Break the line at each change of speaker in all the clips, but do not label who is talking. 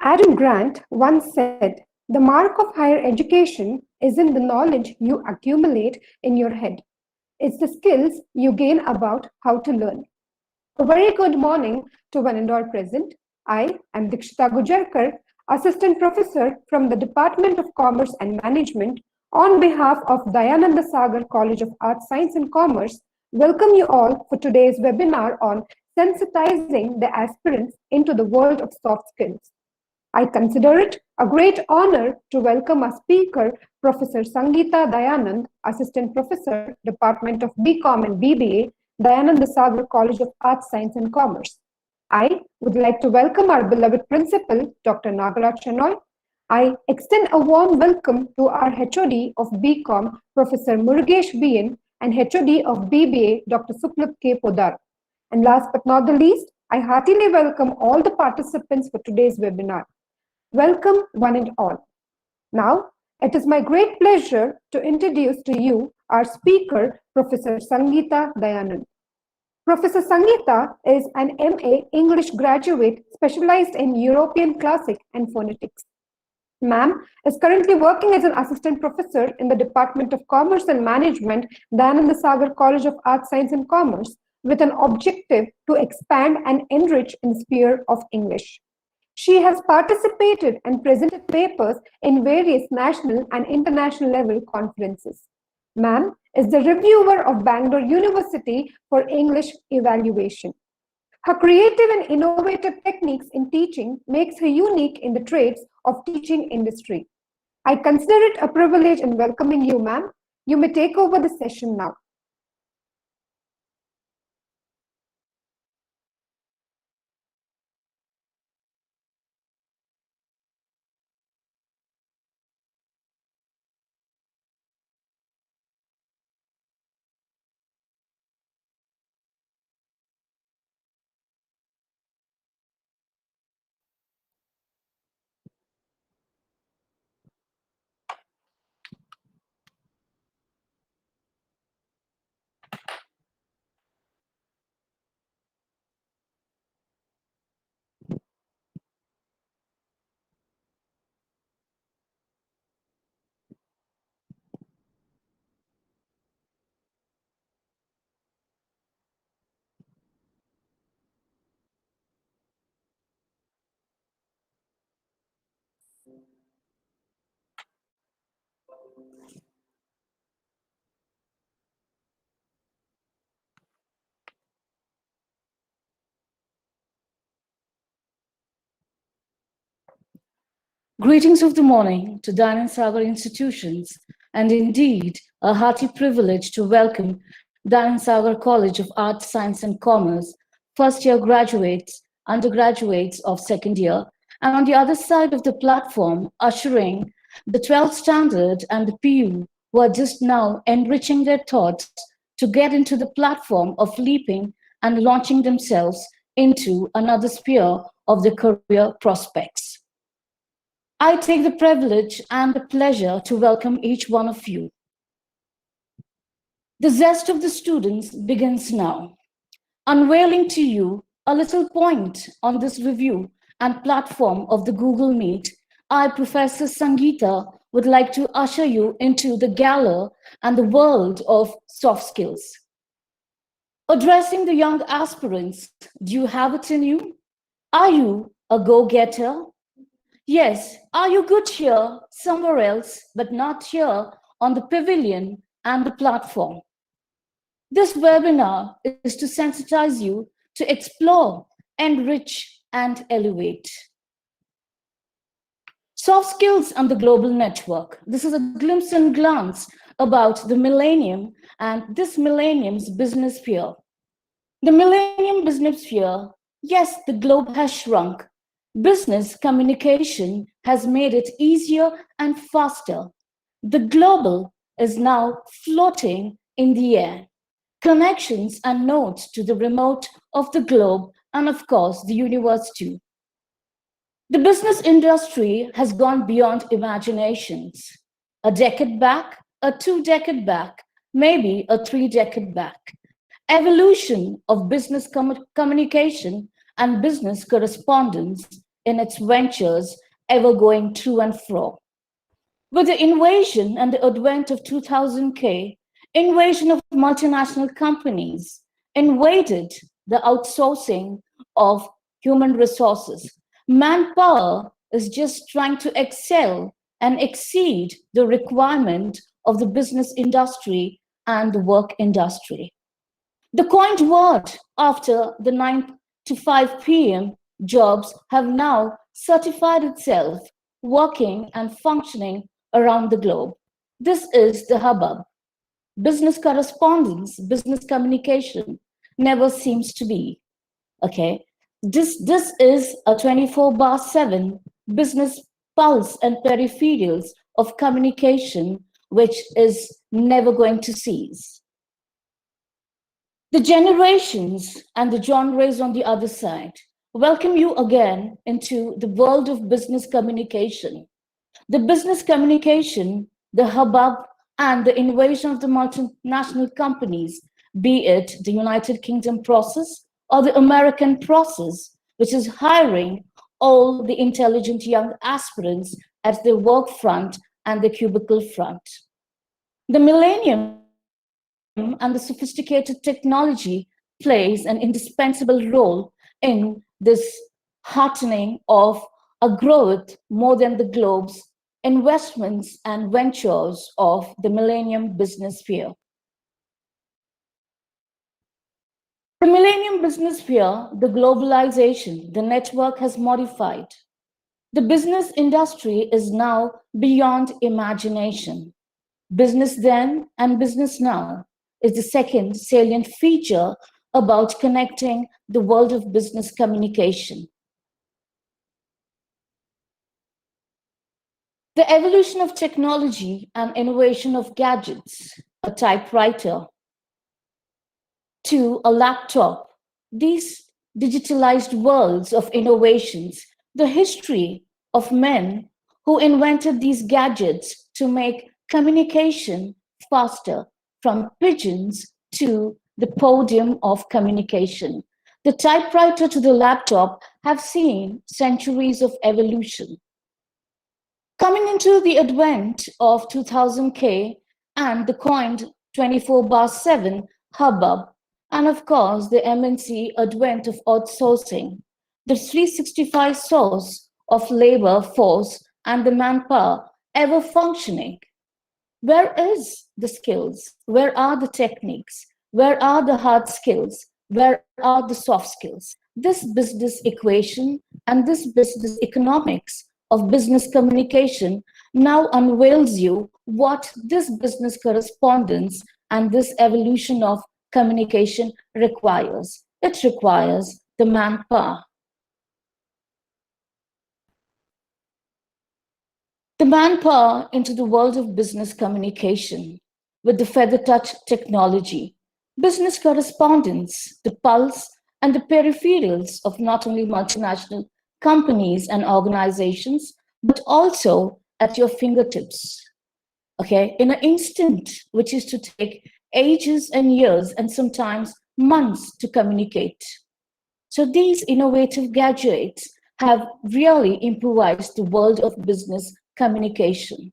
Adam Grant once said, "The mark of higher education isn't the knowledge you accumulate in your head. It's the skills you gain about how to learn." A very good morning to one and all present. I am Dikshita Gujarkar, Assistant Professor from the Department of Commerce and Management, on behalf of Dayanand Sagar College of Arts, Science and Commerce. Welcome you all for today's webinar on Sensitizing the Aspirants into the World of Soft Skills. I consider it a great honor to welcome our speaker, Professor Sangeetha Dayanand, Assistant Professor, Department of BCom and BBA, Dayanand Sagar College of Arts, Science and Commerce. I would like to welcome our beloved Principal, Dr. Nagaraj Shenoy. I extend a warm welcome to our HOD of BCom, Professor Murugesh BN, and HOD of BBA, Dr. Suklip K. Podar. And last but not the least, I heartily welcome all the participants for today's webinar. Welcome, one and all. Now, it is my great pleasure to introduce to you our speaker, Professor Sangeetha Dayanand. Professor Sangeetha is an MA English graduate specialized in European Classic and Phonetics. Ma'am is currently working as an assistant professor in the Department of Commerce and Management, Dayanand Sagar College of Arts, Science and Commerce, with an objective to expand and enrich in the sphere of English. She has participated and presented papers in various national and international level conferences. Ma'am is the reviewer of Bangalore University for English evaluation. Her creative and innovative techniques in teaching makes her unique in the trades of teaching industry. I consider it a privilege in welcoming you, ma'am. You may take over the session now.
Greetings of the morning to Dayanand Sagar institutions, and indeed a hearty privilege to welcome Dayanand Sagar College of Arts, Science and Commerce, first-year graduates, undergraduates of second year, and on the other side of the platform, ushering the 12th standard and the PU who are just now enriching their thoughts to get into the platform of leaping and launching themselves into another sphere of their career prospects. I take the privilege and the pleasure to welcome each one of you. The zest of the students begins now, unveiling to you a little point on this review and platform of the Google Meet. I, Professor Sangeetha, would like to usher you into the gala and the world of soft skills. Addressing the young aspirants, do you have it in you? Are you a go-getter? Yes, are you good here, somewhere else, but not here on the pavilion and the platform? This webinar is to sensitize you to explore, enrich, and elevate. Soft skills and the global network. This is a glimpse and glance about the millennium and this millennium's business sphere. The millennium business sphere, yes, the globe has shrunk. Business communication has made it easier and faster. The global is now floating in the air. Connections and nodes to the remote of the globe and of course the universe too. The business industry has gone beyond imaginations. A decade back, a 2-decade back, maybe a 3-decade back. Evolution of business communication and business correspondence in its ventures, ever going to and fro. With the invasion and the advent of 2000K, invasion of multinational companies invaded the outsourcing of human resources. Manpower is just trying to excel and exceed the requirement of the business industry and the work industry. The coined word after the 9 to 5 p.m. jobs have now certified itself working and functioning around the globe. This is the hubbub. Business correspondence, business communication never seems to be. Okay. This is a 24/7 business pulse and peripherals of communication, which is never going to cease. The generations and the genres on the other side welcome you again into the world of business communication. The business communication, the hubbub, and the invasion of the multinational companies, be it the United Kingdom process or the American process, which is hiring all the intelligent young aspirants at the work front and the cubicle front. The millennium and the sophisticated technology plays an indispensable role in this heartening of a growth more than the globe's investments and ventures of the millennium business sphere. The millennium business sphere, the globalization, the network has modified. The business industry is now beyond imagination. Business then and business now is the second salient feature about connecting the world of business communication. The evolution of technology and innovation of gadgets, a typewriter, to a laptop, these digitalized worlds of innovations, the history of men who invented these gadgets to make communication faster, from pigeons to the podium of communication. The typewriter to the laptop have seen centuries of evolution. Coming into the advent of 2000K and the coined 24/7 hubbub, and of course the MNC advent of outsourcing, the 365 source of labor force and the manpower ever functioning. Where is the skills? Where are the techniques? Where are the hard skills? Where are the soft skills? This business equation and this business economics of business communication now unveils you what this business correspondence and this evolution of communication requires. It requires the manpower. The manpower into the world of business communication with the feather touch technology, business correspondence, the pulse, and the peripherals of not only multinational companies and organizations, but also at your fingertips. Okay, in an instant, which is to take ages and years and sometimes months to communicate. So these innovative gadgets have really improvised the world of business communication.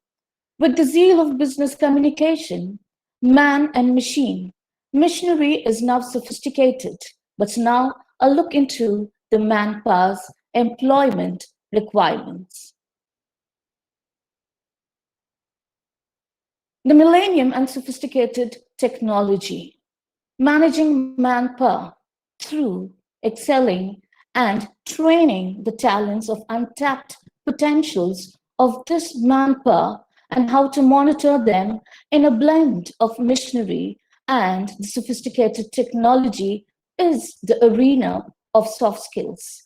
With the zeal of business communication, man and machine, machinery is now sophisticated, but now a look into the manpower's employment requirements. The millennium and sophisticated technology, managing manpower through excelling and training the talents of untapped potentials of this manpower and how to monitor them in a blend of machinery and the sophisticated technology is the arena of soft skills.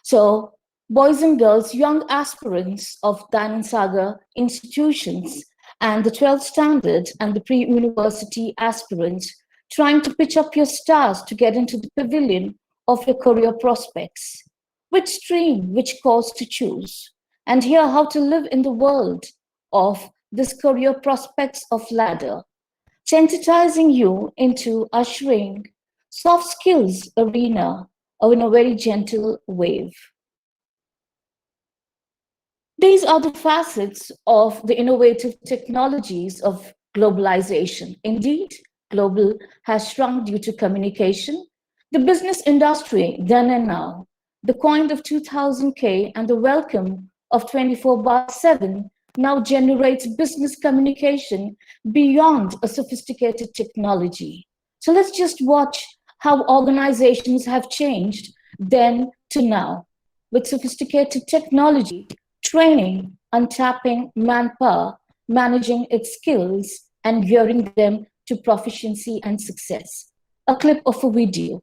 So boys and girls, young aspirants of DAYANAND institutions and the 12th standard and the pre-university aspirants trying to pitch up your stars to get into the pavilion of your career prospects. Which stream, which course to choose, and hear how to live in the world of this career prospects of ladder, sensitizing you into ushering soft skills arena in a very gentle wave. These are the facets of the innovative technologies of globalization. Indeed, global has shrunk due to communication. The business industry, then and now, the coin of 2000K and the welcome of 24 by 7 now generates business communication beyond a sophisticated technology. So let's just watch how organizations have changed then to now with sophisticated technology, training, untapping manpower, managing its skills, and gearing them to proficiency and success. A clip of a video.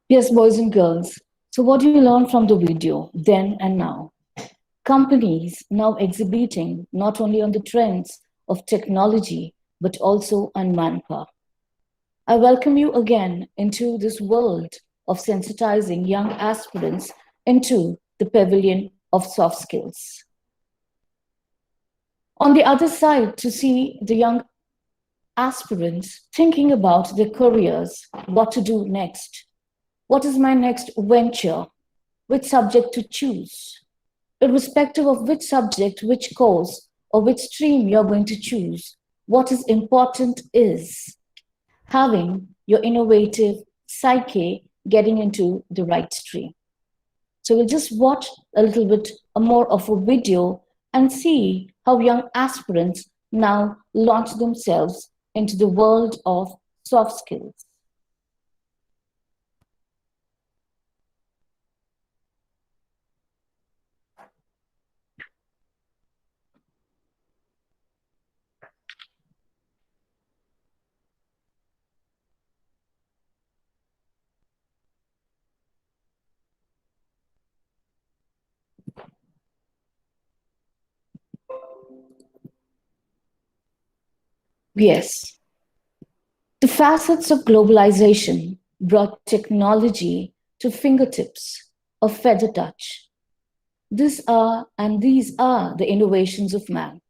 Yes, boys and girls. So what do you learn from the video then and now? Companies now exhibiting not only on the trends of technology, but also on manpower. I welcome you again into this world of sensitizing young aspirants into the pavilion of soft skills. On the other side, to see the young aspirants thinking about their careers, what to do next. What is my next venture? Which subject to choose? Irrespective of which subject, which course, or which stream you're going to choose, what is important is having your innovative psyche getting into the right stream. So we'll just watch a little bit more of a video and see how young aspirants now launch themselves into the world of soft skills. Yes, the facets of globalization brought technology to fingertips of feather touch. These are the innovations of man.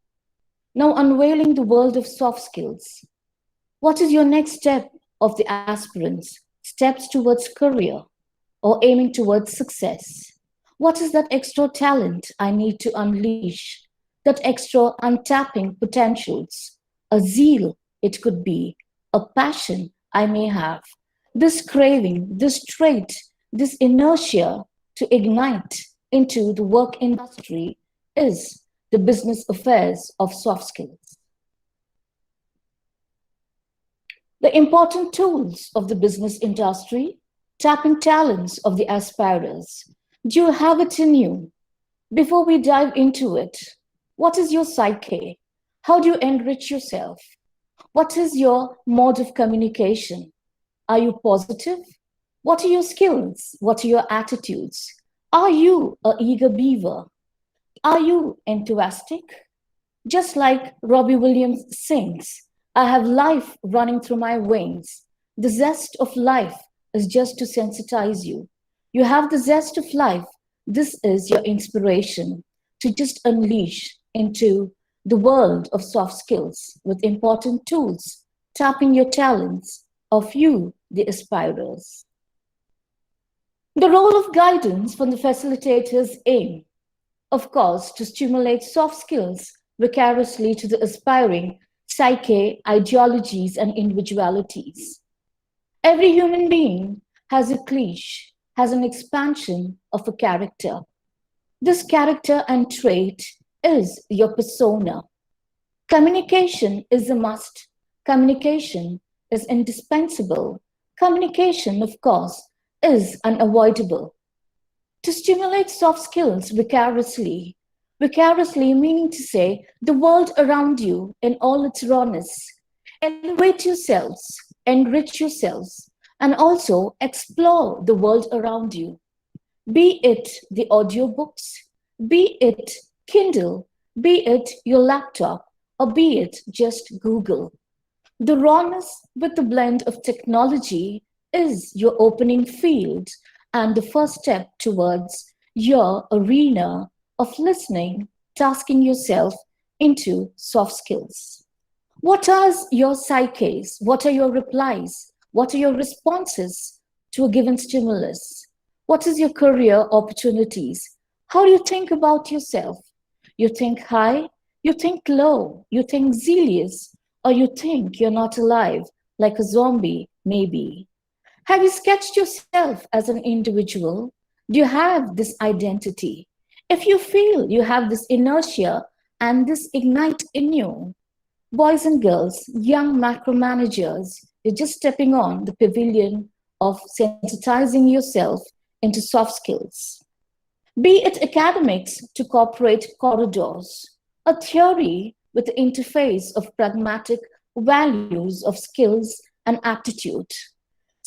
Now unveiling the world of soft skills. What is your next step of the aspirants? Steps towards career or aiming towards success? What is that extra talent I need to unleash? That extra untapping potentials? A zeal, it could be, a passion I may have. This craving, this trait, this inertia to ignite into the work industry is the business affairs of soft skills. The important tools of the business industry, tapping talents of the aspirers. Do you have it in you? Before we dive into it, what is your psyche? How do you enrich yourself? What is your mode of communication? Are you positive? What are your skills? What are your attitudes? Are you a eager beaver? Are you enthusiastic? Just like Robbie Williams sings, I have life running through my veins. The zest of life is just to sensitize you. You have the zest of life. This is your inspiration to just unleash into the world of soft skills with important tools, tapping your talents of you, the aspirers. The role of guidance from the facilitator's aim, of course, to stimulate soft skills vicariously to the aspiring psyche, ideologies, and individualities. Every human being has a cliche, has an expansion of a character. This character and trait is your persona. Communication is a must. Communication is indispensable. Communication, of course, is unavoidable. To stimulate soft skills vicariously meaning to say the world around you in all its rawness. Elevate yourselves, enrich yourselves, and also explore the world around you. Be it the audiobooks, be it Kindle, be it your laptop, or be it just Google. The rawness with the blend of technology is your opening field and the first step towards your arena of listening, tasking yourself into soft skills. What are your psyches? What are your replies? What are your responses to a given stimulus? What is your career opportunities? How do you think about yourself? You think high, you think low, you think zealous, or you think you're not alive, like a zombie, maybe. Have you sketched yourself as an individual? Do you have this identity? If you feel you have this inertia and this ignite in you, boys and girls, young macro managers, you're just stepping on the pavilion of sensitizing yourself into soft skills. Be it academics to corporate corridors, a theory with the interface of pragmatic values of skills and aptitude.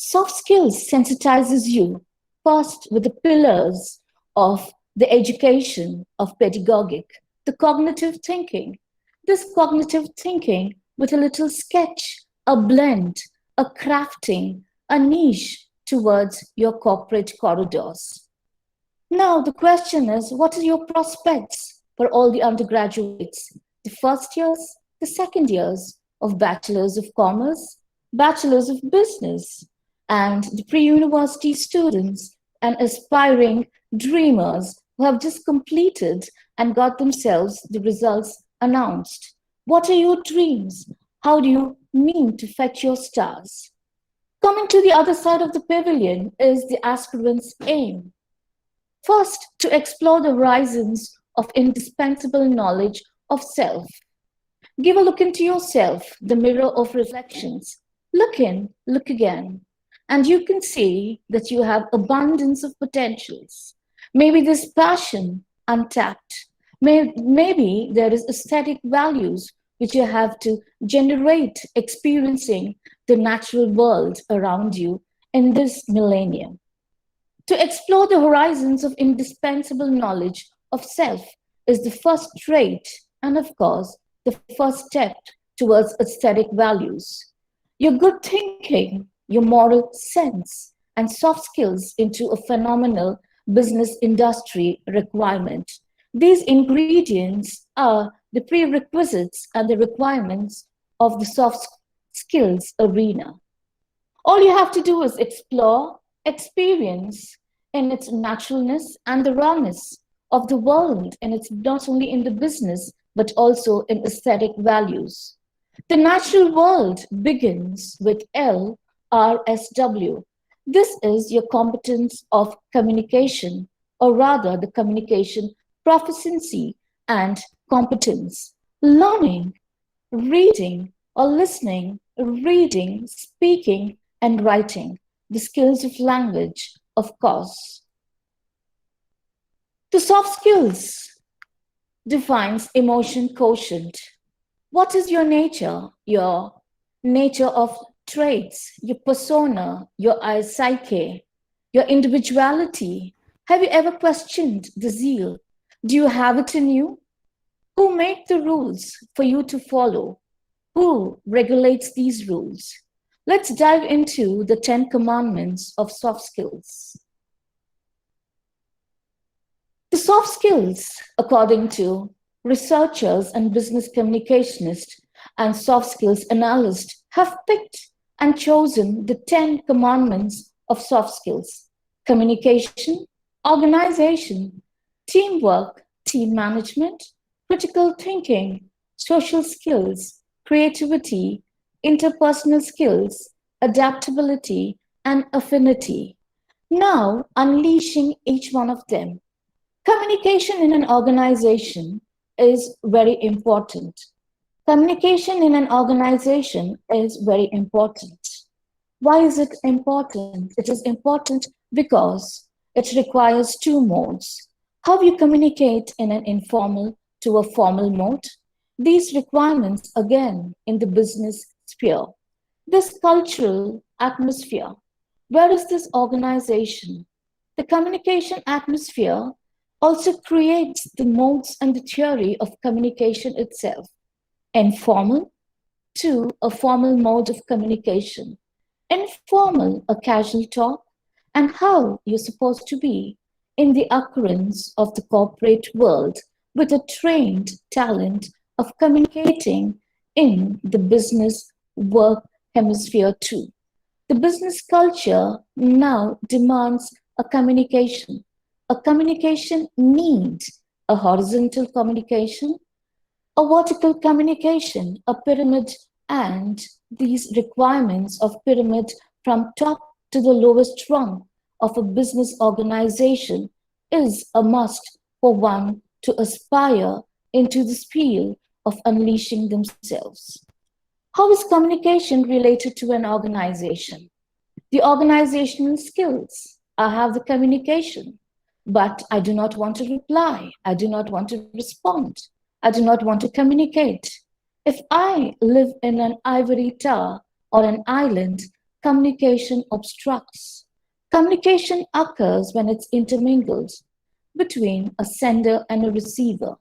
Soft skills sensitizes you first with the pillars of the education of pedagogic, the cognitive thinking. This cognitive thinking with a little sketch, a blend, a crafting, a niche towards your corporate corridors. Now, the question is, what are your prospects for all the undergraduates, the first years, the second years of Bachelors of Commerce, Bachelors of Business, and the pre-university students and aspiring dreamers who have just completed and got themselves the results announced? What are your dreams? How do you mean to fetch your stars? Coming to the other side of the pavilion is the aspirant's aim. First, to explore the horizons of indispensable knowledge of self. Give a look into yourself, the mirror of reflections. Look in, look again, and you can see that you have abundance of potentials. Maybe there's passion untapped. Maybe there is aesthetic values which you have to generate experiencing the natural world around you in this millennium. To explore the horizons of indispensable knowledge of self is the first trait and, of course, the first step towards aesthetic values. Your good thinking, your moral sense, and soft skills into a phenomenal business industry requirement. These ingredients are the prerequisites and the requirements of the soft skills arena. All you have to do is explore, experience in its naturalness and the rawness of the world, and it's not only in the business, but also in aesthetic values. The natural world begins with LRSW. This is your competence of communication, or rather the communication proficiency and competence. Learning, reading or listening, reading, speaking, and writing. The skills of language, of course. The soft skills defines emotion quotient. What is your nature? Your nature of traits, your persona, your psyche, your individuality. Have you ever questioned the zeal? Do you have it in you? Who make the rules for you to follow? Who regulates these rules? Let's dive into the 10 commandments of soft skills. The soft skills, according to researchers and business communicationists and soft skills analysts, have picked and chosen the 10 commandments of soft skills: communication, organization, teamwork, team management, critical thinking, social skills, creativity, interpersonal skills, adaptability, and affinity. Now, unleashing each one of them. Communication in an organization is very important. Communication in an organization is very important. Why is it important? It is important because it requires two modes. How you communicate in an informal to a formal mode. These requirements, again, in the business sphere. This cultural atmosphere. Where is this organization? The communication atmosphere also creates the modes and the theory of communication itself. Informal to a formal mode of communication. Informal, a casual talk, and how you're supposed to be in the occurrence of the corporate world with a trained talent of communicating in the business work hemisphere too. The business culture now demands a communication. A communication needs a horizontal communication, a vertical communication, a pyramid, and these requirements of pyramid from top to the lowest rung of a business organization is a must for one to aspire into the sphere of unleashing themselves. How is communication related to an organization? The organizational skills. I have the communication, but I do not want to reply. I do not want to respond. I do not want to communicate. If I live in an ivory tower or an island, communication obstructs. Communication occurs when it's intermingled between a sender and a receiver,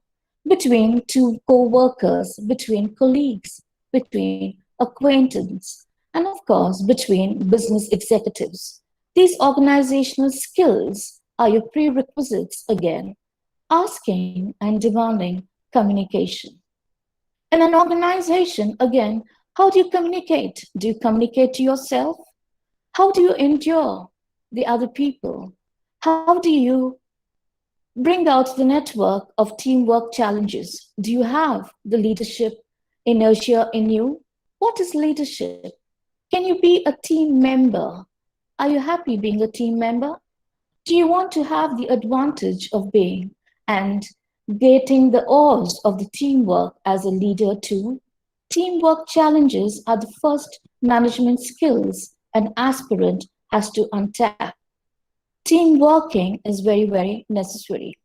between two co-workers, between colleagues, between acquaintances, and of course, between business executives. These organizational skills are your prerequisites again, asking and demanding communication. In an organization, again, how do you communicate? Do you communicate to yourself? How do you endure the other people? How do you bring out the network of teamwork challenges? Do you have the leadership inertia in you? What is leadership? Can you be a team member? Are you happy being a team member? Do you want to have the advantage of being and getting the oars of the teamwork as a leader too? Teamwork challenges are the first management skills an aspirant has to untap. Team working is very, very necessary.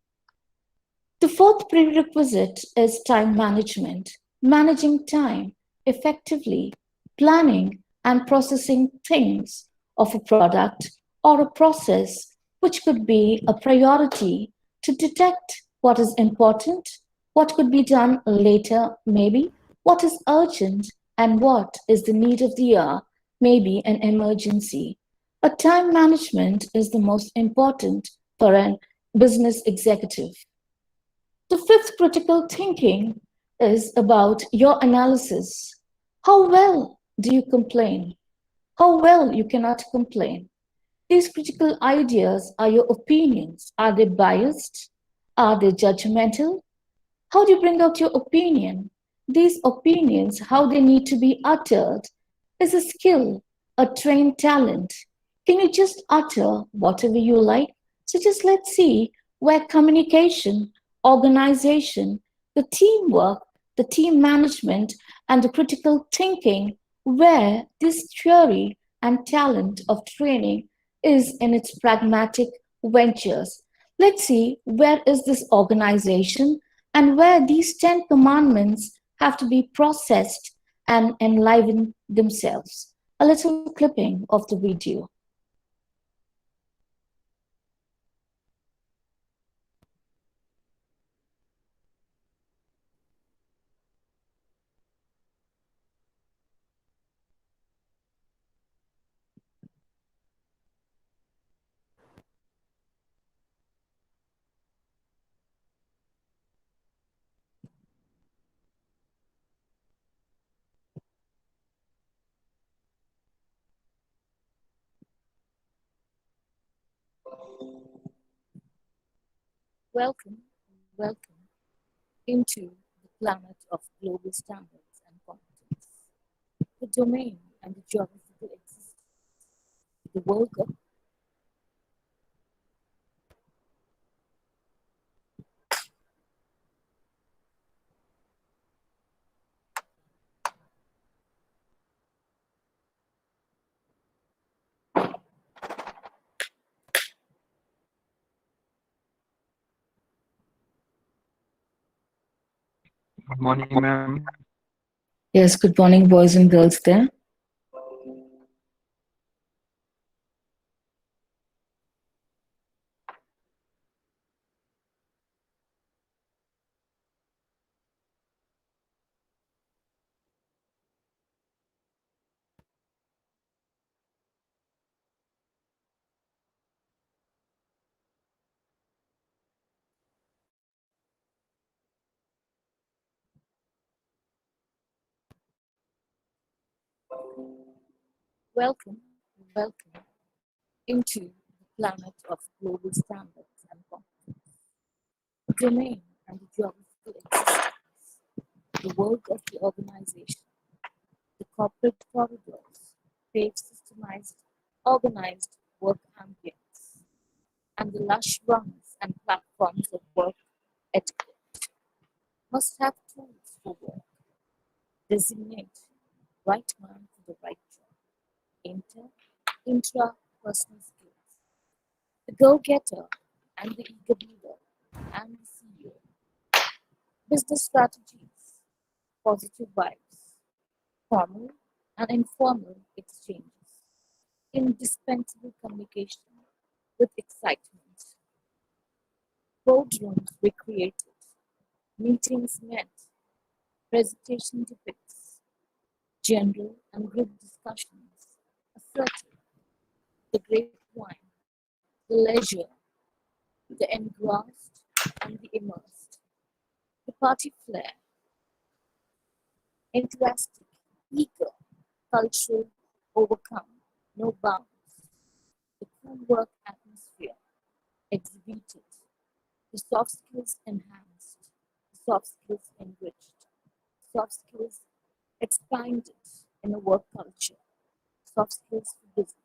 The fourth prerequisite is time management, managing time effectively, planning and processing things of a product or a process which could be a priority to detect what is important, what could be done later, maybe, what is urgent, and what is the need of the hour, maybe an emergency. A time management is the most important for a business executive. The fifth critical thinking is about your analysis. How well do you complain? How well you cannot complain? These critical ideas are your opinions. Are they biased? Are they judgmental? How do you bring out your opinion? These opinions, how they need to be uttered, is a skill, a trained talent. Can you just utter whatever you like? So just let's see where communication, organization, the teamwork, the team management, and the critical thinking, where this theory and talent of training is in its pragmatic ventures. Let's see where is this organization and where these 10 commandments have to be processed and enliven themselves. A little clipping of the video. Welcome, welcome into the planet of global standards and competence, the domain and the geographical existence, the world of
Good morning, ma'am.
Yes, good morning, boys and girls there. Welcome, welcome into the planet of global standards and competence, the domain and the geographical existence, the work of the organization, the corporate corridors, paved systemized, organized work ambience, and the lush rungs and platforms of work etiquette must have tools for work. Designate right man for the right job. Intra-personal skills. The go-getter and the eager beaver and the CEO. Business strategies. Positive vibes. Formal and informal exchanges. indispensable communication with excitement. Boardrooms were created, meetings met, presentation depicts, general and group discussions, assertive, the great wine, the leisure, the engrossed and the immersed, the party flair, enthusiastic, eager, cultural, overcome, no bounds, the cool work atmosphere, exhibited, the soft skills enhanced, the soft skills enriched, soft skills expanded in a work culture, soft skills for business.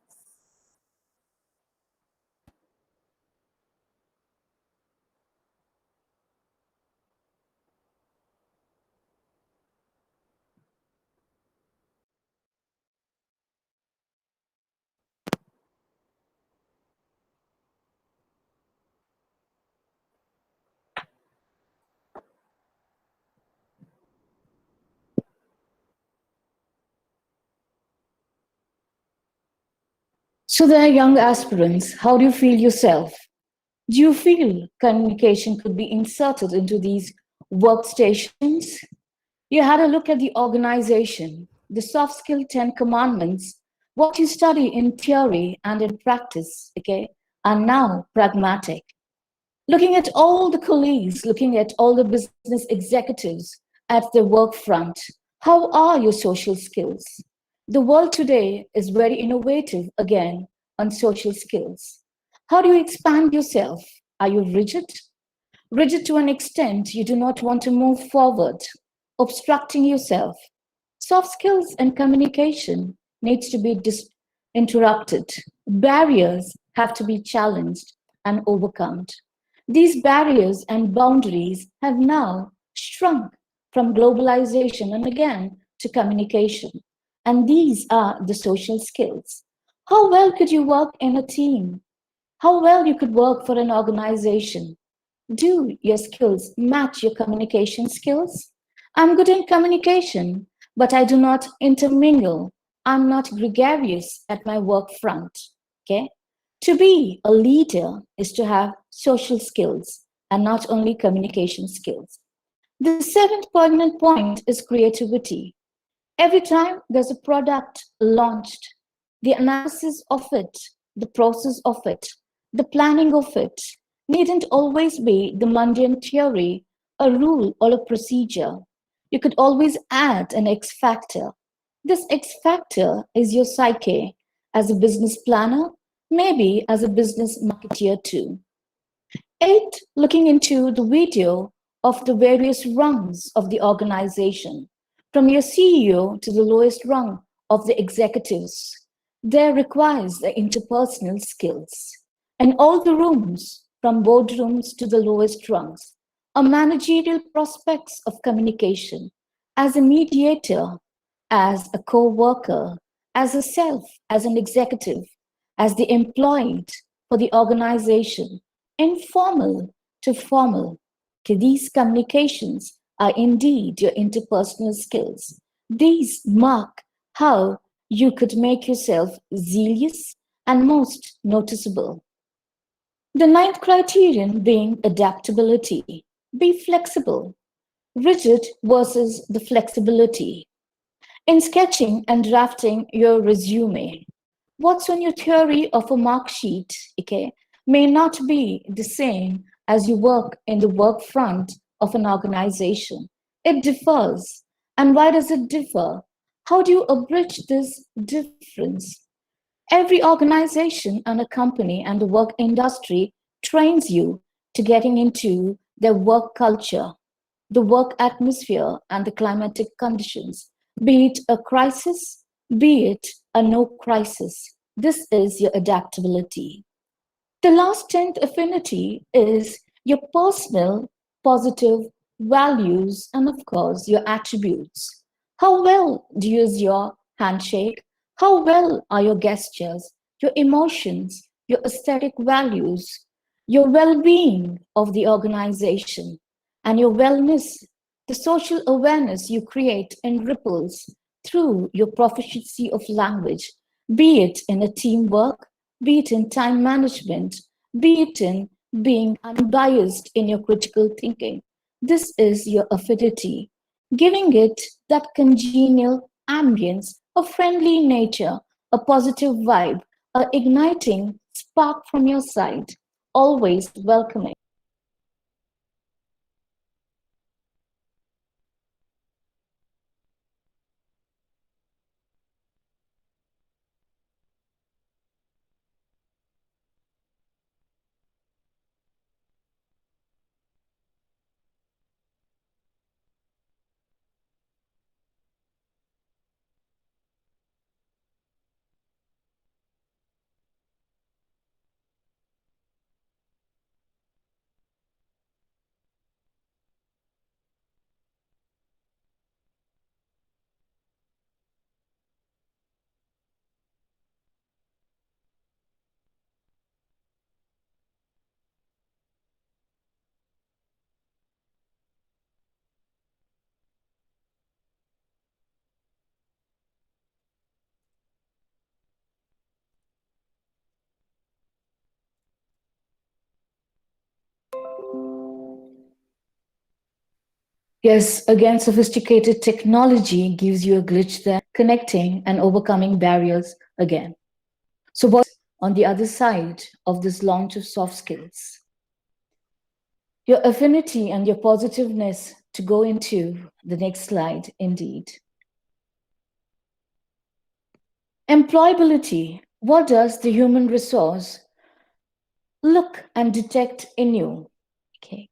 So there, young aspirants, how do you feel yourself? Do you feel communication could be inserted into these workstations? You had a look at the organization, the soft skill 10 commandments, what you study in theory and in practice, okay, are now pragmatic. Looking at all the colleagues, looking at all the business executives at the work front, how are your social skills? The world today is very innovative again on social skills. How do you expand yourself? Are you rigid? Rigid to an extent you do not want to move forward, obstructing yourself. Soft skills and communication needs to be interrupted. Barriers have to be challenged and overcome. These barriers and boundaries have now shrunk from globalization and again to communication. And these are the social skills. How well could you work in a team? How well you could work for an organization? Do your skills match your communication skills? I'm good in communication, but I do not intermingle. I'm not gregarious at my work front. Okay? To be a leader is to have social skills and not only communication skills. The seventh pertinent point is creativity. Every time there's a product launched, the analysis of it, the process of it, the planning of it needn't always be the mundane theory, a rule, or a procedure. You could always add an X factor. This X factor is your psyche as a business planner, maybe as a business marketeer too. 8, looking into the video of the various rungs of the organization, from your CEO to the lowest rung of the executives. There requires the interpersonal skills. And all the rooms, from boardrooms to the lowest rungs, are managerial prospects of communication as a mediator, as a co-worker, as a self, as an executive, as the employed for the organization, informal to formal. Okay, these communications are indeed your interpersonal skills. These mark how you could make yourself zealous and most noticeable. The ninth criterion being adaptability. Be flexible. Rigid versus the flexibility. In sketching and drafting your resume, what's on your theory of a mark sheet, okay, may not be the same as you work in the work front of an organization. It differs. And why does it differ? How do you abridge this difference? Every organization and a company and the work industry trains you to getting into their work culture, the work atmosphere, and the climatic conditions, be it a crisis, be it a no crisis. This is your adaptability. The last 10th affinity is your personal positive values and, of course, your attributes. How well do you use your handshake? How well are your gestures, your emotions, your aesthetic values, your well-being of the organization, and your wellness, the social awareness you create in ripples through your proficiency of language? be it in a teamwork, be it in time management, be it in being unbiased in your critical thinking. This is your affinity, giving it that congenial ambience, a friendly nature, a positive vibe, a igniting spark from your side, always welcoming. Yes, again, sophisticated technology gives you a glitch there, connecting and overcoming barriers again. So, what's on the other side of this launch of soft skills? Your affinity and your positiveness to go into the next slide, indeed. Employability. What does the human resource look and detect in you? Okay.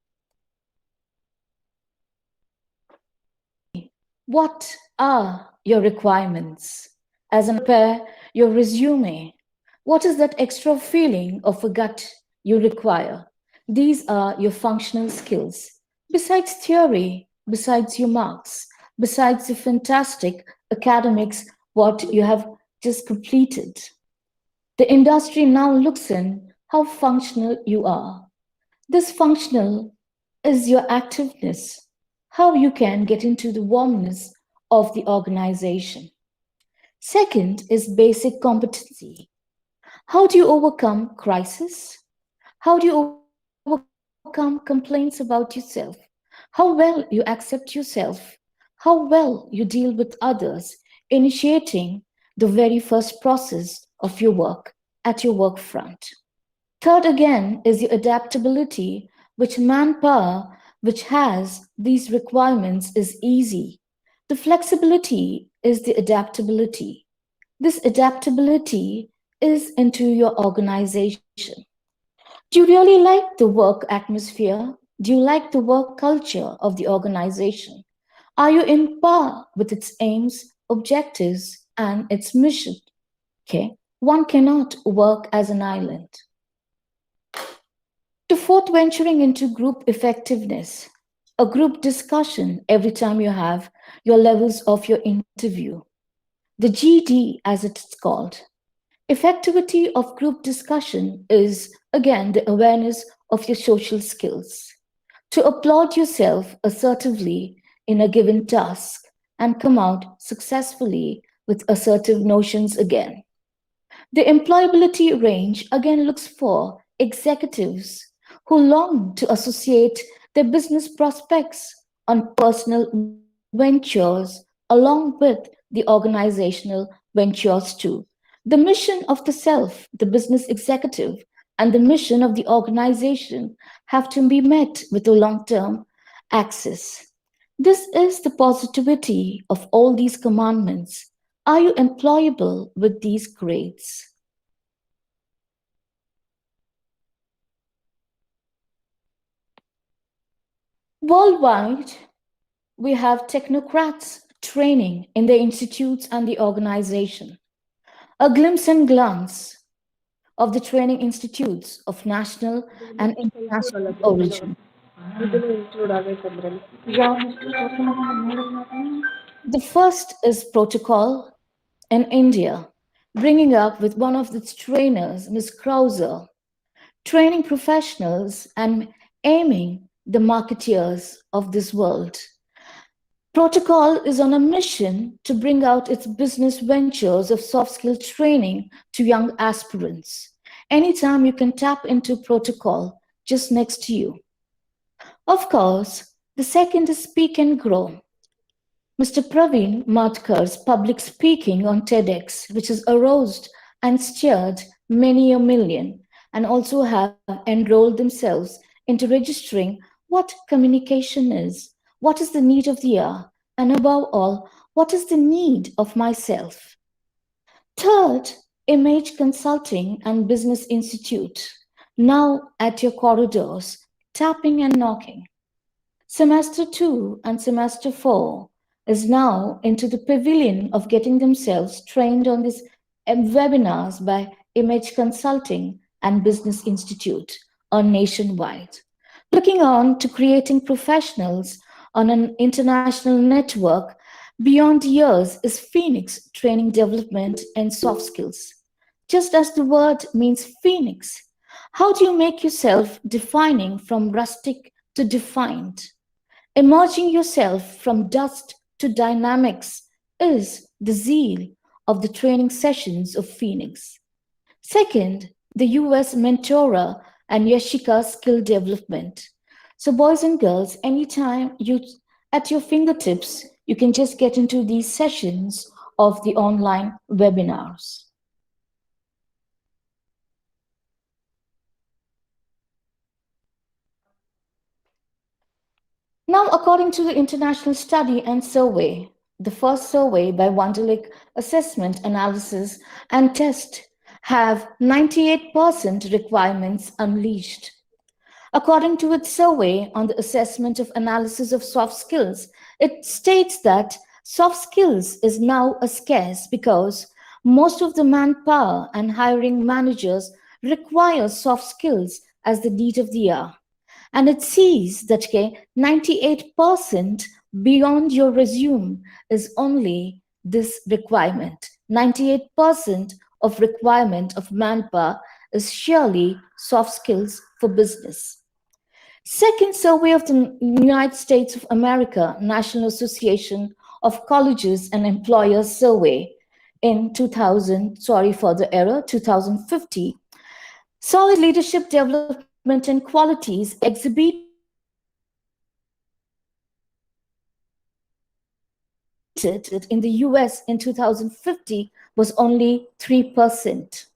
What are your requirements? As an prepare your resume, what is that extra feeling of a gut you require? These are your functional skills. Besides theory, besides your marks, besides the fantastic academics, what you have just completed. The industry now looks in how functional you are. This functional is your activeness, how you can get into the warmness of the organization. Second is basic competency. How do you overcome crisis? How do you overcome complaints about yourself? How well you accept yourself? How well you deal with others, initiating the very first process of your work at your work front. Third, again, is your adaptability, which manpower, which has these requirements, is easy. The flexibility is the adaptability. This adaptability is into your organization. Do you really like the work atmosphere? Do you like the work culture of the organization? Are you in par with its aims, objectives, and its mission? Okay, one cannot work as an island. To fourth, venturing into group effectiveness, a group discussion every time you have your levels of your interview. The GD, as it's called. Effectivity of group discussion is, again, the awareness of your social skills. To applaud yourself assertively in a given task and come out successfully with assertive notions again. The employability range again looks for executives who long to associate their business prospects on personal ventures along with the organizational ventures too. The mission of the self, the business executive, and the mission of the organization have to be met with a long term axis. This is the positivity of all these commandments. Are you employable with these grades? Worldwide, we have technocrats training in the institutes and the organization. A glimpse and glance of the training institutes of national and international origin. The first is protocol in India, bringing up with one of its trainers, Ms. Krauser, training professionals and aiming the marketeers of this world. Protocol is on a mission to bring out its business ventures of soft skill training to young aspirants. Anytime you can tap into Protocol just next to you. Of course, the second is Speak and Grow. Mr. Praveen Matkar's public speaking on TEDx, which has aroused and stirred many a million, and also have enrolled themselves into registering what communication is, what is the need of the hour, and above all, what is the need of myself. Third, Image Consulting and Business Institute, now at your corridors, tapping and knocking. Semester 2 and Semester 4 is now into the pavilion of getting themselves trained on these webinars by Image Consulting and Business Institute on nationwide. Looking on to creating professionals on an international network beyond years is Phoenix Training Development and Soft Skills. Just as the word means phoenix, how do you make yourself defining from rustic to defined? Emerging yourself from dust to dynamics is the zeal of the training sessions of Phoenix. Second, the US Mentora and Yashika skill development. So boys and girls, anytime you at your fingertips, you can just get into these sessions of the online webinars. Now, according to the International Study and Survey, the first survey by Wonderlic Assessment, Analysis and Test have 98% requirements unleashed. According to its survey on the assessment of analysis of soft skills, it states that soft skills is now a scarce because most of the manpower and hiring managers require soft skills as the need of the hour. And it sees that 98% beyond your resume is only this requirement. 98% of requirement of manpower is surely soft skills for business. Second survey of the United States of America, National Association of Colleges and Employers survey in 2050, solid leadership development and qualities exhibited in the US in 2050 was only 3%.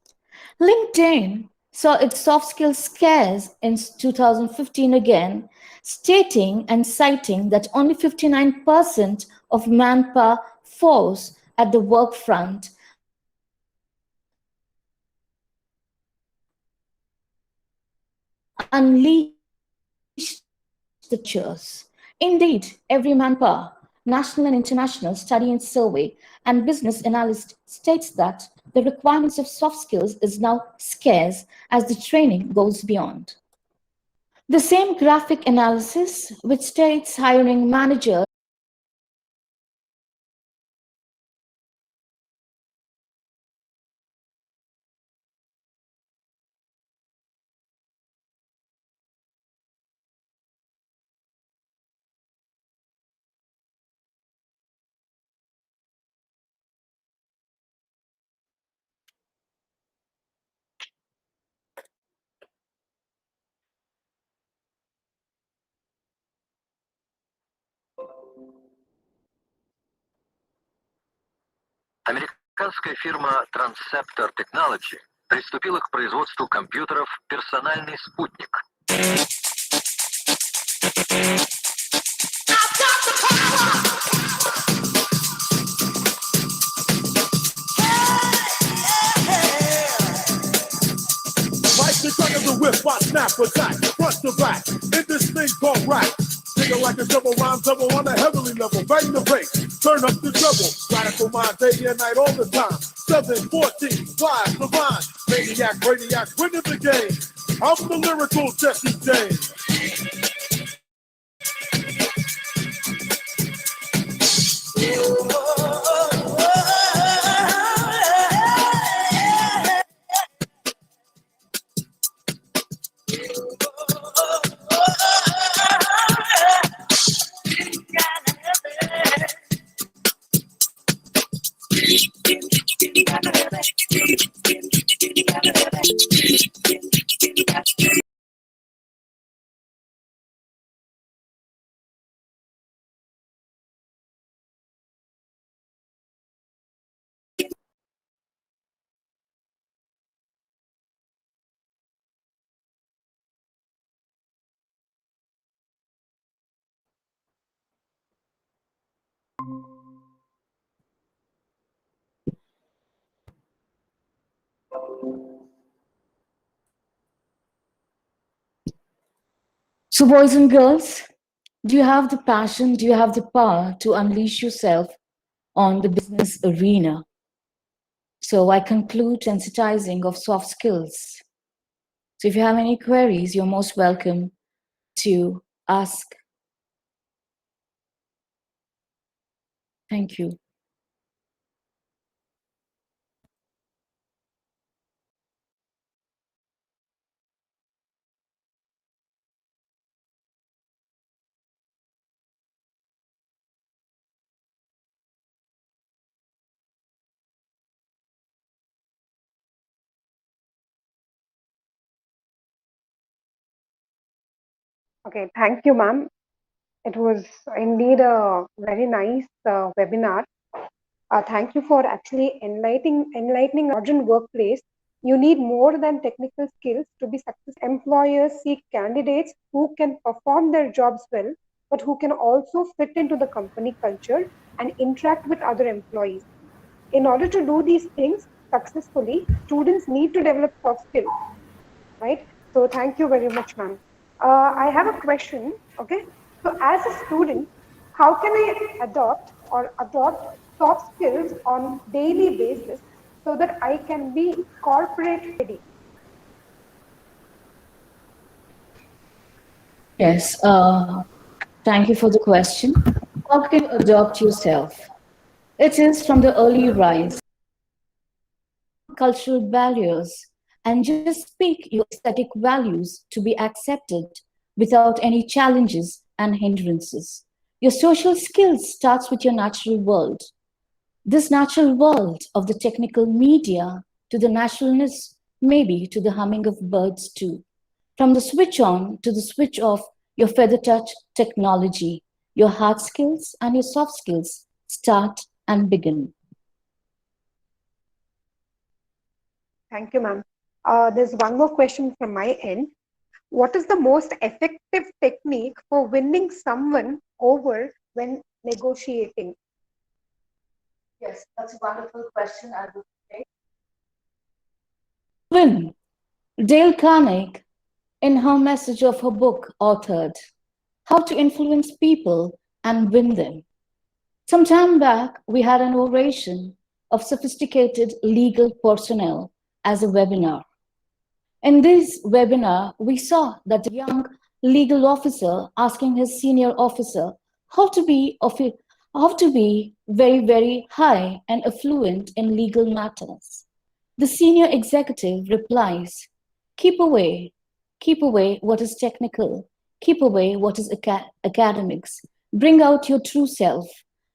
LinkedIn saw its soft skills scarce in 2015 again, stating and citing that only 59% of manpower force at the work front unleashed the chairs. Indeed, every manpower, national and international study and survey, and business analyst states that the requirements of soft skills is now scarce as the training goes beyond. The same graphic analysis, which states hiring managers
Американская фирма Transceptor Technology приступила к производству компьютеров «Персональный спутник».
Like the cut of the whip, I snap attack, front to back, in this thing called rap. Nigga like a double rhyme double on a heavily level, bang the bass, turn up the treble. Radical mind day and night all the time. 714, fly, divine, maniac, radiac, winning the game. I'm the lyrical Jesse James.
So boys and girls, do you have the passion, do you have the power to unleash yourself on the business arena? So I conclude sensitizing of soft skills. So if you have any queries, you're most welcome to ask. Thank you.
Okay, thank you, ma'am. It was indeed a very nice webinar. Thank you for actually enlightening modern workplace. You need more than technical skills to be successful. Employers seek candidates who can perform their jobs well, but who can also fit into the company culture and interact with other employees. In order to do these things successfully, students need to develop soft skills, right? So thank you very much, ma'am. I have a question, okay? So as a student, how can I adopt soft skills on daily basis so that I can be corporate ready?
Yes, thank you for the question. How can you adopt yourself? It is from the early rise, cultural barriers, and just speak your aesthetic values to be accepted without any challenges and hindrances. Your social skills starts with your natural world. This natural world of the technical media to the naturalness, maybe to the humming of birds too. From the switch on to the switch off, your feather touch technology, your hard skills and your soft skills start and begin.
Thank you, ma'am. There's one more question from my end. What is the most effective technique for winning someone over when negotiating?
Yes, that's a wonderful question, I would say. Win. Dale Carnegie, in her message of her book authored, How to Influence People and Win Them. Some time back, we had an oration of sophisticated legal personnel as a webinar. In this webinar, we saw that the young legal officer asking his senior officer how to be very, very high and affluent in legal matters. The senior executive replies, keep away what is technical, keep away what is academics, bring out your true self,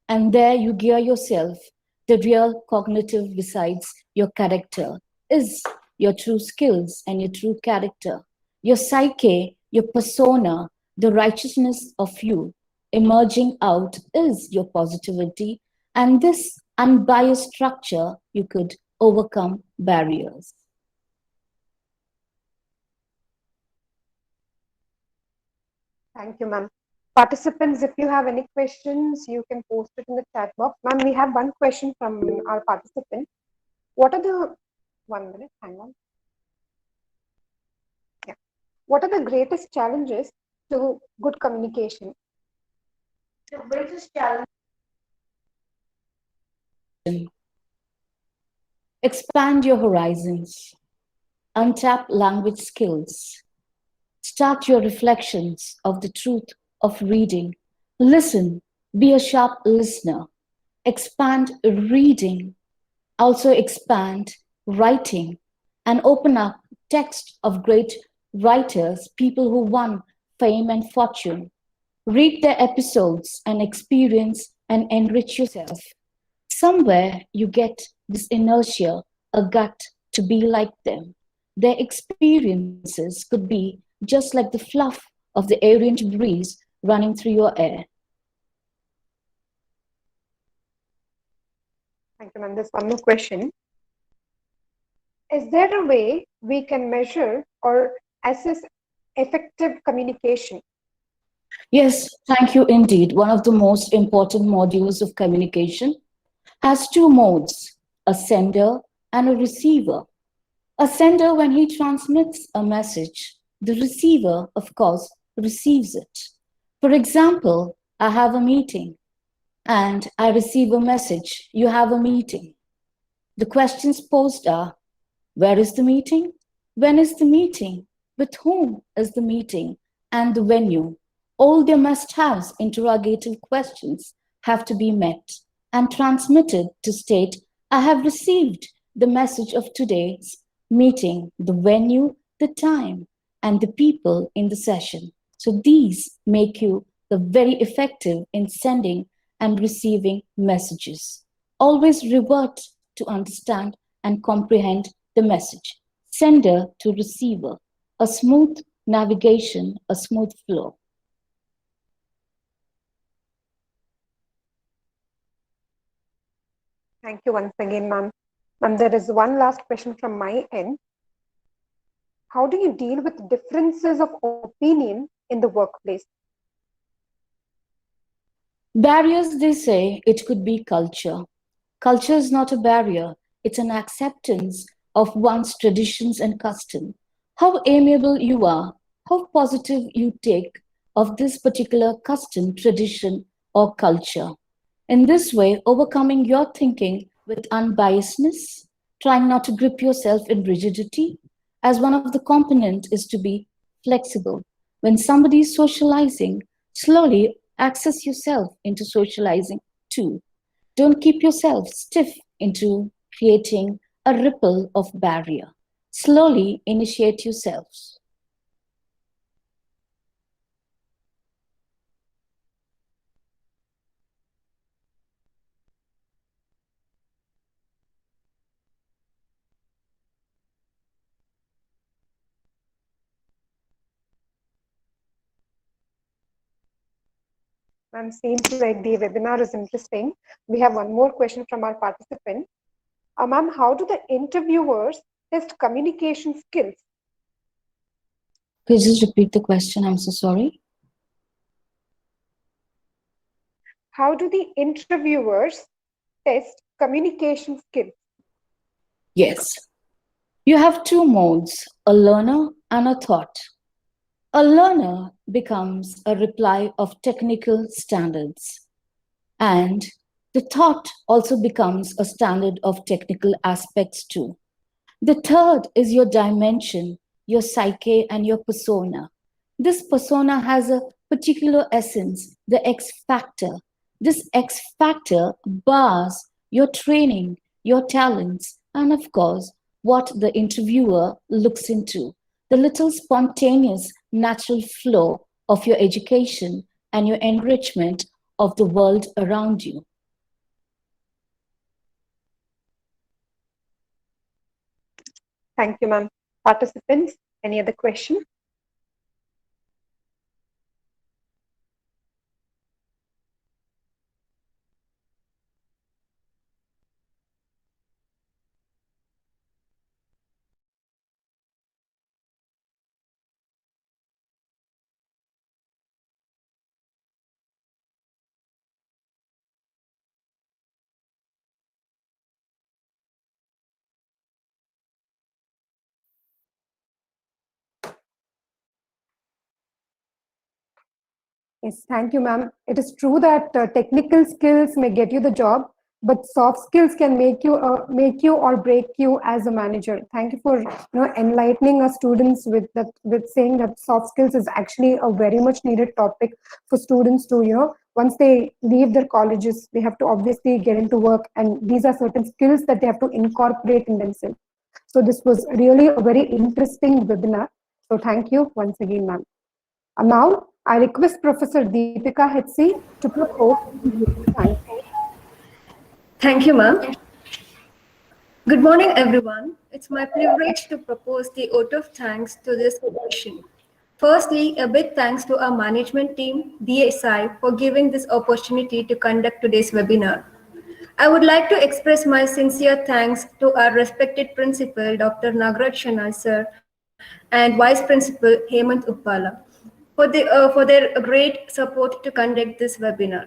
and there you gear yourself. The real cognitive besides your character is your true skills and your true character, your psyche, your persona, the righteousness of you emerging out is your positivity, and this unbiased structure you could overcome barriers.
Thank you, ma'am. Participants, if you have any questions, you can post it in the chat box. Ma'am, we have one question from our participant. What are the, 1 minute, hang on. Yeah. What are the greatest challenges to good communication?
The greatest challenge. Expand your horizons, untap language skills, start your reflections of the truth of reading, listen, be a sharp listener, expand reading, also expand writing, and open up text of great writers, people who won fame and fortune. Read their episodes and experience and enrich yourself. Somewhere you get this inertia, a gut to be like them. Their experiences could be just like the fluff of the errant breeze running through your air.
Thank you, ma'am. There's one more question. Is there a way we can measure or assess effective communication?
Yes, thank you indeed. One of the most important modules of communication has two modes, a sender and a receiver. A sender, when he transmits a message, the receiver, of course, receives it. For example, I have a meeting and I receive a message, you have a meeting. The questions posed are, where is the meeting? When is the meeting? With whom is the meeting? And the venue. All their must-haves interrogative questions have to be met and transmitted to state, I have received the message of today's meeting, the venue, the time, and the people in the session. So these make you the very effective in sending and receiving messages. Always revert to understand and comprehend the message. Sender to receiver, a smooth navigation, a smooth flow.
Thank you once again, ma'am. Ma'am, there is one last question from my end. How do you deal with differences of opinion in the workplace?
Barriers, they say, it could be culture. Culture is not a barrier, it's an acceptance of one's traditions and custom. How amiable you are, how positive you take of this particular custom, tradition, or culture. In this way, overcoming your thinking with unbiasedness, trying not to grip yourself in rigidity, as one of the components is to be flexible. When somebody is socializing, slowly access yourself into socializing too. Don't keep yourself stiff into creating a ripple of barrier. Slowly initiate yourselves.
Ma'am, seems like the webinar is interesting. We have one more question from our participant. Ma'am, how do the interviewers test communication skills?
Could you just repeat the question? I'm so sorry.
How do the interviewers test communication skills?
Yes. You have two modes, a learner and a thought. A learner becomes a reply of technical standards, and the thought also becomes a standard of technical aspects too. The third is your dimension, your psyche, and your persona. This persona has a particular essence, the X factor. This X factor bars your training, your talents, and of course, what the interviewer looks into, the little spontaneous, natural flow of your education and your enrichment of the world around you.
Thank you, ma'am. Participants, any other question? Yes, thank you, ma'am. It is true that technical skills may get you the job, but soft skills can make you or break you as a manager. Thank you for enlightening our students with that, with saying that soft skills is actually a very much needed topic for students to once they leave their colleges, they have to obviously get into work, and these are certain skills that they have to incorporate in themselves. So this was really a very interesting webinar. So thank you once again, ma'am. Now, I request Professor Deepika Hetsi to propose.
Thank you, ma'am. Good morning, everyone. It's my privilege to propose the vote of thanks to this session. Firstly, a big thanks to our management team, DSI, for giving this opportunity to conduct today's webinar. I would like to express my sincere thanks to our respected principal, Dr. Nagaraj Shanai, sir, and Vice Principal Hemant Uppala for their great support to conduct this webinar.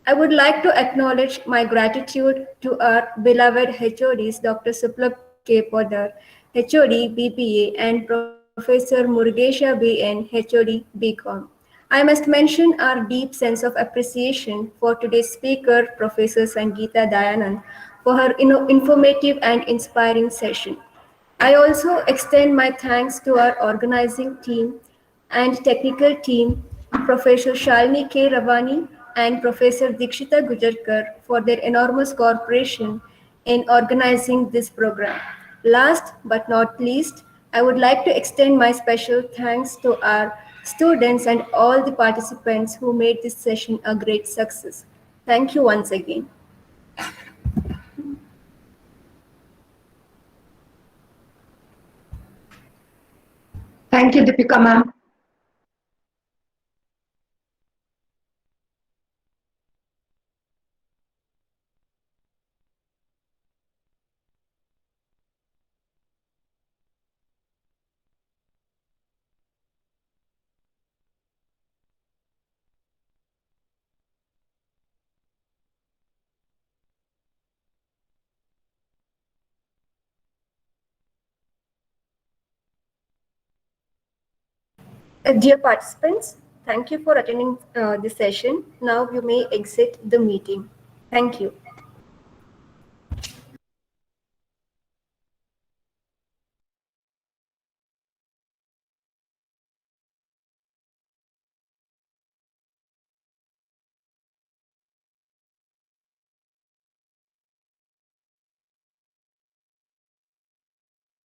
I would like to acknowledge my gratitude to our beloved HODs, Dr. Suplab K. Podar, HOD, BPA, and Professor Professor Murugesha B.N., HOD, BCom. I must mention our deep sense of appreciation for today's speaker, Professor Sangeetha Dayanand, for her informative and inspiring session. I also extend my thanks to our organizing team and technical team, Professor Shalini K. Ravani and Professor Dikshita Gujarkar for their enormous cooperation in organizing this program. Last but not least, I would like to extend my special thanks to our students and all the participants who made this session a great success. Thank you once again.
Thank you, Deepika ma'am.
Dear participants, thank you for attending this session. Now you may exit the meeting. Thank you.